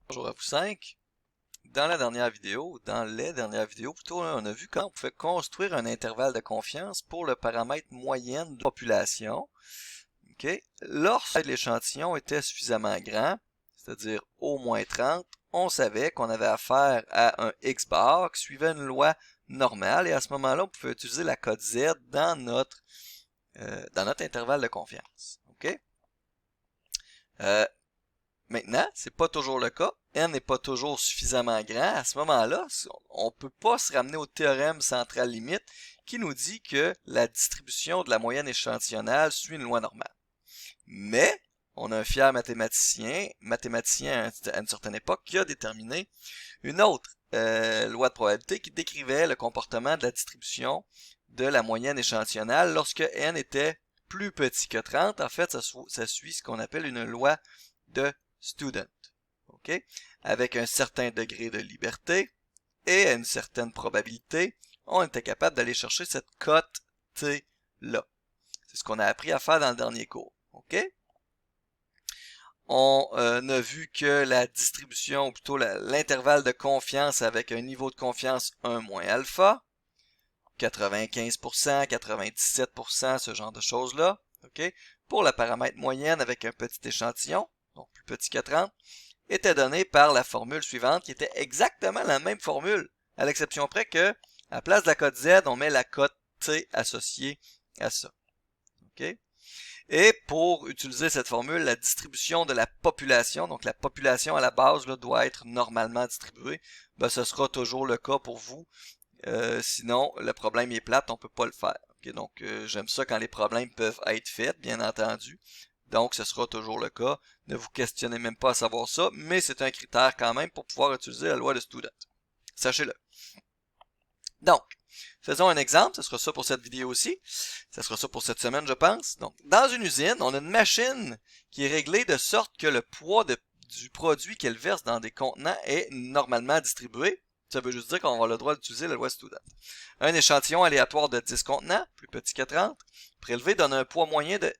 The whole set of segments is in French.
Bonjour à vous 5. Dans les dernières vidéos plutôt, là, on a vu quand on pouvait construire un intervalle de confiance pour le paramètre moyenne de la population. OK? Lorsque l'échantillon était suffisamment grand, c'est-à-dire au moins 30, on savait qu'on avait affaire à un X-bar qui suivait une loi normale et à ce moment-là, on pouvait utiliser la cote Z dans notre intervalle de confiance. OK? Maintenant, c'est pas toujours le cas. N n'est pas toujours suffisamment grand. À ce moment-là, on ne peut pas se ramener au théorème central limite qui nous dit que la distribution de la moyenne échantillonnale suit une loi normale. Mais, on a un fier mathématicien à une certaine époque, qui a déterminé une autre loi de probabilité qui décrivait le comportement de la distribution de la moyenne échantillonnale lorsque n était plus petit que 30. En fait, ça suit ce qu'on appelle une loi de student. OK? Avec un certain degré de liberté et à une certaine probabilité, on était capable d'aller chercher cette cote T-là. C'est ce qu'on a appris à faire dans le dernier cours. OK? On a vu que la distribution, ou plutôt l'intervalle de confiance avec un niveau de confiance 1 moins alpha, 95%, 97%, ce genre de choses-là, OK? Pour la paramètre moyenne avec un petit échantillon, donc plus petit que 30, était donné par la formule suivante qui était exactement la même formule, à l'exception près que, à la place de la cote Z, on met la cote T associée à ça. OK? Et pour utiliser cette formule, la distribution de la population, donc la population à la base là, doit être normalement distribuée, ben, ce sera toujours le cas pour vous. Sinon, le problème est plate, on peut pas le faire. Okay, donc, j'aime ça quand les problèmes peuvent être faits, bien entendu. Donc, ce sera toujours le cas. Ne vous questionnez même pas à savoir ça, mais c'est un critère quand même pour pouvoir utiliser la loi de Student. Sachez-le. Donc, faisons un exemple, ce sera ça pour cette vidéo aussi. Ce sera ça pour cette semaine, je pense. Donc, dans une usine, on a une machine qui est réglée de sorte que le poids du produit qu'elle verse dans des contenants est normalement distribué. Ça veut juste dire qu'on va avoir le droit d'utiliser la loi Student. Un échantillon aléatoire de 10 contenants, plus petit que 30, prélevé donne un poids moyen de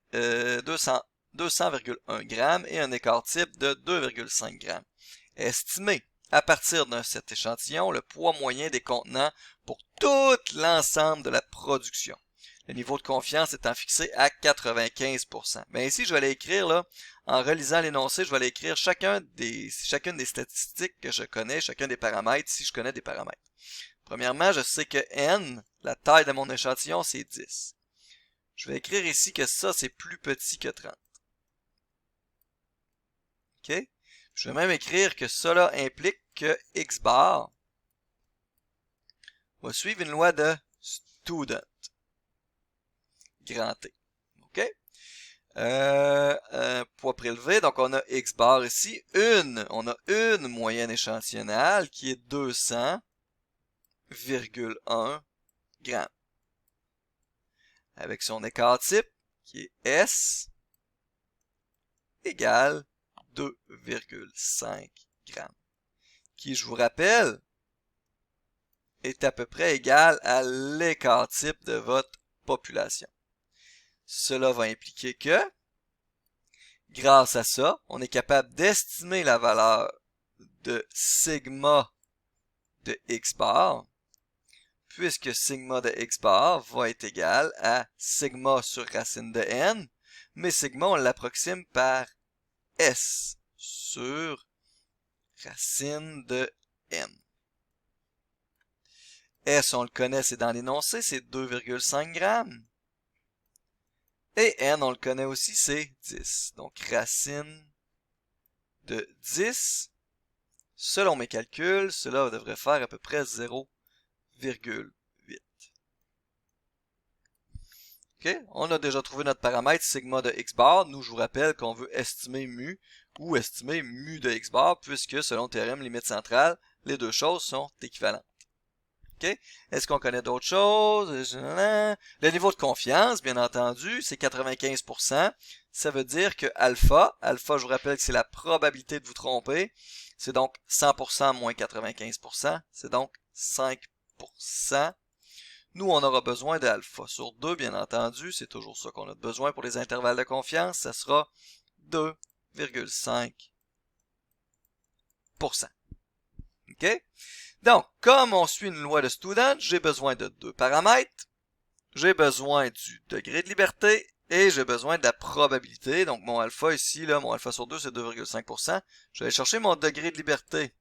200,1 g et un écart type de 2,5 g. Estimé à partir d'un cet échantillon le poids moyen des contenants pour tout l'ensemble de la production. Le niveau de confiance étant fixé à 95%. Mais ici, je vais l'écrire là, en relisant l'énoncé, je vais l'écrire chacune des statistiques que je connais, chacun des paramètres, si je connais des paramètres. Premièrement, je sais que n, la taille de mon échantillon, c'est 10. Je vais écrire ici que ça, c'est plus petit que 30. OK? Je vais même écrire que cela implique que x bar va suivre une loi de student. Grand T. OK? Poids prélevé, donc on a x bar ici. On a une moyenne échantillonnale qui est 200,1 grammes. Avec son écart type qui est S égale 2,5 grammes. Qui, je vous rappelle, est à peu près égal à l'écart type de votre population. Cela va impliquer que, grâce à ça, on est capable d'estimer la valeur de sigma de x bar, puisque sigma de x bar va être égal à sigma sur racine de n, mais sigma, on l'approxime par s sur racine de n. S, on le connaît, c'est dans l'énoncé, c'est 2,5 grammes. Et n, on le connaît aussi, c'est 10. Donc, racine de 10, selon mes calculs, cela devrait faire à peu près 0,8. OK? On a déjà trouvé notre paramètre sigma de x bar. Nous, je vous rappelle qu'on veut estimer mu ou estimer mu de x bar, puisque selon le théorème limite centrale, les deux choses sont équivalentes. Okay? Est-ce qu'on connaît d'autres choses? Le niveau de confiance, bien entendu, c'est 95%. Ça veut dire que alpha, je vous rappelle que c'est la probabilité de vous tromper. C'est donc 100% moins 95%. C'est donc 5%. Nous, on aura besoin d'alpha sur 2, bien entendu. C'est toujours ça qu'on a besoin pour les intervalles de confiance. Ça sera 2,5%. 100%. OK? Donc, comme on suit une loi de student, j'ai besoin de deux paramètres. J'ai besoin du degré de liberté et j'ai besoin de la probabilité. Donc, mon alpha ici, là, mon alpha sur 2, c'est 2,5%. Je vais aller chercher mon degré de liberté.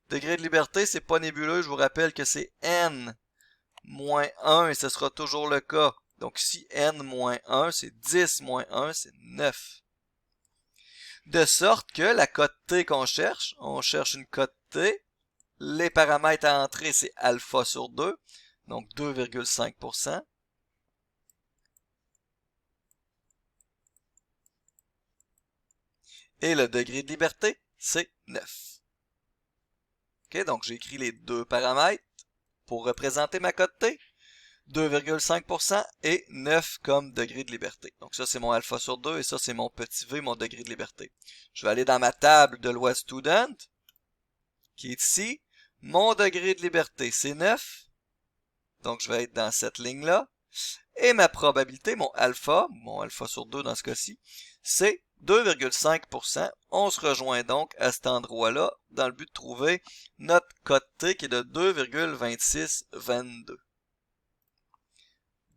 Degré de liberté, c'est pas nébuleux. Je vous rappelle que c'est n moins 1 et ce sera toujours le cas. Donc, si n moins 1, c'est 10 moins 1, c'est 9. De sorte que la cote T qu'on cherche, on cherche une cote T. Les paramètres à entrer, c'est alpha sur 2, donc 2,5%. Et le degré de liberté, c'est 9. OK, donc j'ai écrit les deux paramètres pour représenter ma cote T. 2,5% et 9 comme degré de liberté. Donc ça, c'est mon alpha sur 2 et ça, c'est mon petit v, mon degré de liberté. Je vais aller dans ma table de loi student, qui est ici. Mon degré de liberté, c'est 9. Donc, je vais être dans cette ligne-là. Et ma probabilité, mon alpha sur 2 dans ce cas-ci, c'est 2,5%. On se rejoint donc à cet endroit-là dans le but de trouver notre cote T qui est de 2,2622.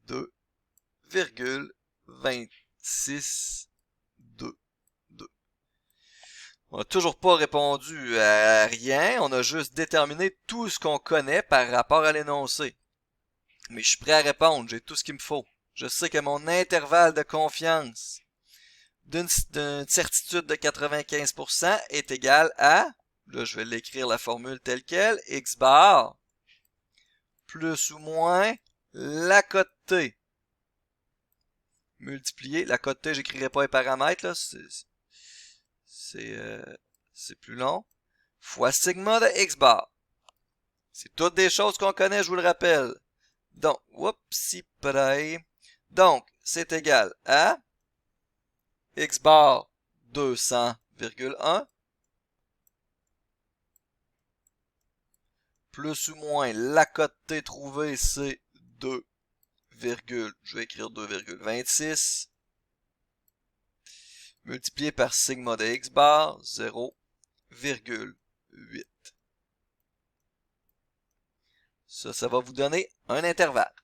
2,262. On n'a toujours pas répondu à rien, on a juste déterminé tout ce qu'on connaît par rapport à l'énoncé. Mais je suis prêt à répondre, j'ai tout ce qu'il me faut. Je sais que mon intervalle de confiance d'une certitude de 95% est égal à, là je vais l'écrire la formule telle quelle, x bar plus ou moins la cote T. Multiplier, la cote T, j'écrirai pas les paramètres, là, c'est plus long, fois sigma de x bar. C'est toutes des choses qu'on connaît, je vous le rappelle. Donc, whoopsie près. Donc, c'est égal à x bar 200,1 plus ou moins la cote T trouvée, c'est 2, je vais écrire 2,26 multiplié par sigma de x bar 0,8. Ça va vous donner un intervalle.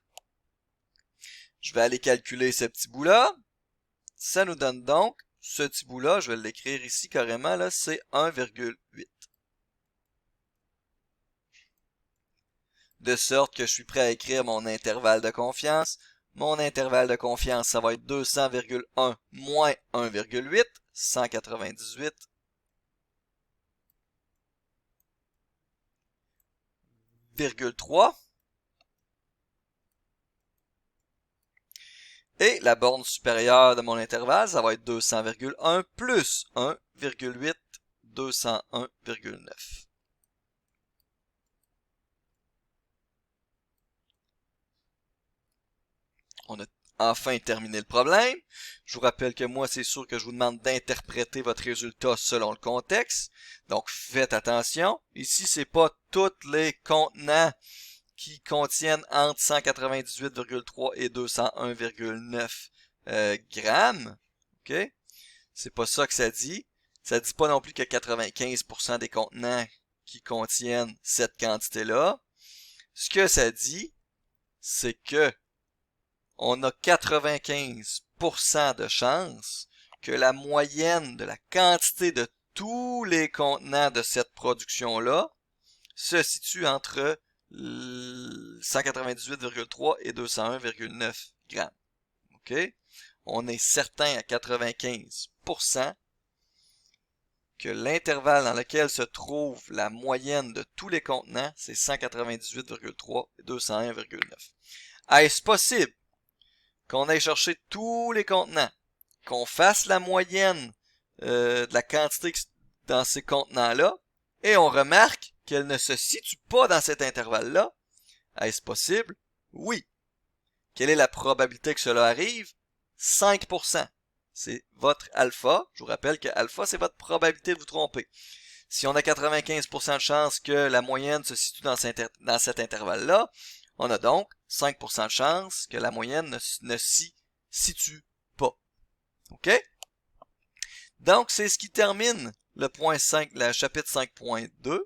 Je vais aller calculer ce petit bout-là. Ça nous donne donc, ce petit bout-là, je vais l'écrire ici carrément, là, c'est 1,8. De sorte que je suis prêt à écrire mon intervalle de confiance. Mon intervalle de confiance, ça va être 200,1 moins 1,8, 198,3. Et la borne supérieure de mon intervalle, ça va être 200,1 plus 1,8, 201,9. On a enfin terminé le problème. Je vous rappelle que moi, c'est sûr que je vous demande d'interpréter votre résultat selon le contexte. Donc, faites attention. Ici, c'est pas tous les contenants qui contiennent entre 198,3 et 201,9 grammes. OK? C'est pas ça que ça dit. Ça dit pas non plus que 95% des contenants qui contiennent cette quantité-là. Ce que ça dit, c'est que on a 95% de chances que la moyenne de la quantité de tous les contenants de cette production-là se situe entre 198,3 et 201,9 grammes. OK? On est certain à 95% que l'intervalle dans lequel se trouve la moyenne de tous les contenants, c'est 198,3 et 201,9. Est-ce possible qu'on aille chercher tous les contenants, qu'on fasse la moyenne de la quantité dans ces contenants-là, et on remarque qu'elle ne se situe pas dans cet intervalle-là? Est-ce possible? Oui. Quelle est la probabilité que cela arrive? 5%. C'est votre alpha. Je vous rappelle que alpha, c'est votre probabilité de vous tromper. Si on a 95% de chance que la moyenne se situe dans cet intervalle-là, on a donc 5% de chance que la moyenne ne s'y situe pas. OK? Donc, c'est ce qui termine le point 5, le chapitre 5.2.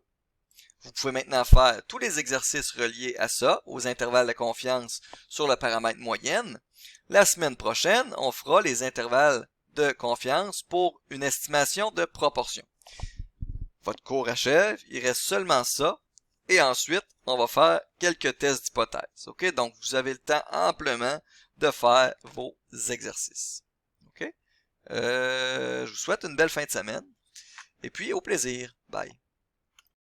Vous pouvez maintenant faire tous les exercices reliés à ça, aux intervalles de confiance sur le paramètre moyenne. La semaine prochaine, on fera les intervalles de confiance pour une estimation de proportion. Votre cours achève, il reste seulement ça. Et ensuite, on va faire quelques tests d'hypothèse. OK? Donc, vous avez le temps amplement de faire vos exercices. OK? Je vous souhaite une belle fin de semaine. Et puis, au plaisir. Bye.